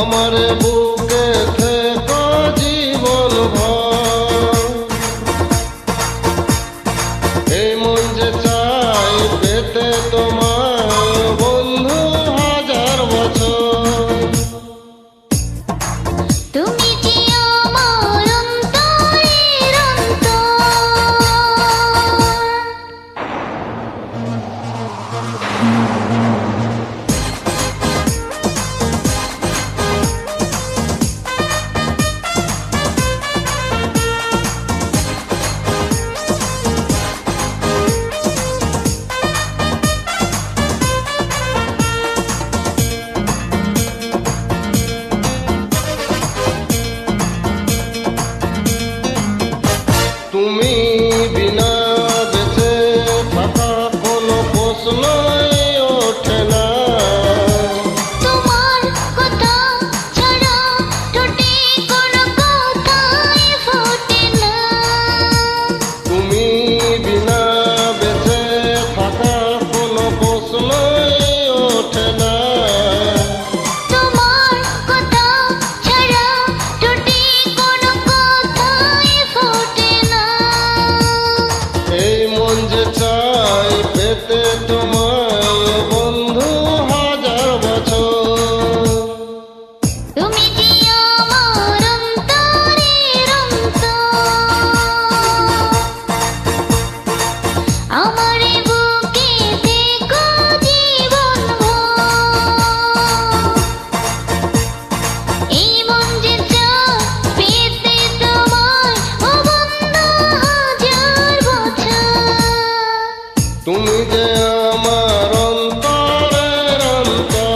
আমার বুকে থেকো জীবন ভর। এই মন যে চাই পেতে তোমায় বন্ধু হাজার বছর। তুমি যে আমার অন্তরের অন্তর। তুমি বিনা বেঁচে থাকা কোনো প্রশ্নই ওঠে না। তোমার কথা ছাড়া ঠোঁটে কোনো কথাই ফোটে না। তুমি বিনা বেঁচে থাকা কোনো প্রশ্নই ওঠে না। তোমার কথা ছাড়া ঠোঁটে কোনো কথাই ফোটে না। এই মন যে চাই পেতে তোমায় বন্ধু হাজার বছর। তুমি যে আমার অন্তরের অন্তর। আমার বুকে থেকো জীবন ভর। এই মন যে চায় পেতে তোমায় ও বন্ধু হাজার বছর। তুমি যে আমার অন্তরের অন্তর।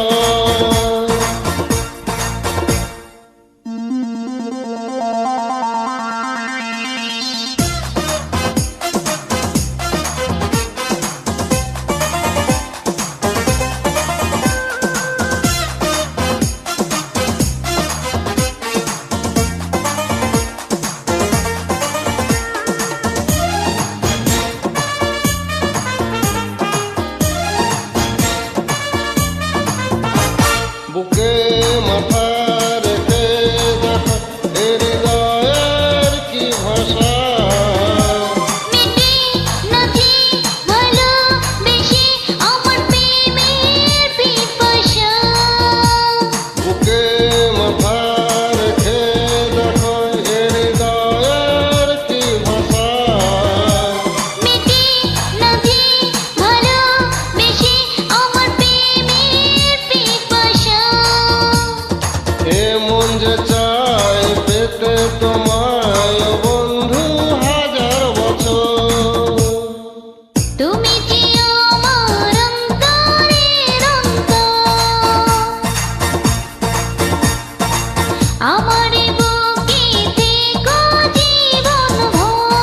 বুকে মাথা রেখে দেখো এ হৃদয়ের কি ভাষা। মিটি নাচি ভালোবেসে আমার প্রেমের পিপাসা। বুকে মাথা রেখে দেখো এ হৃদয়ের কি ভাষা। মিটি নাচি ভালোবেসে আমার প্রেমের পিপাসা। এ মন যে চাই পেতে তোমায় বন্ধু হাজার বছর। তুমি যে আমার অন্তরের অন্তর। আমার বুকে থেকো জীবন ভর।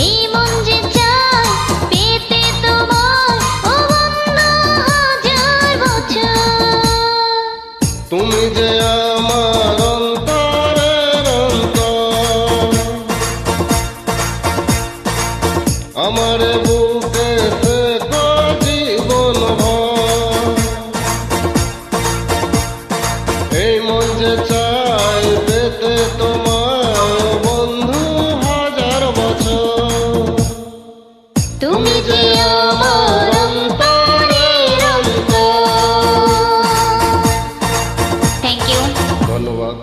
এই মন যে চায় পেতে তোমায় ও বন্ধু হাজার বছর। তুমি যে আমার অন্তরের অন্তর। আমার বুকে থেকো জীবন ভর। এই মন যে চাই পেতে তোমায় বন্ধু হাজার বছর। তুমি যে আমার অন্তরের অন্তর। Thank you. ধন্যবাদ।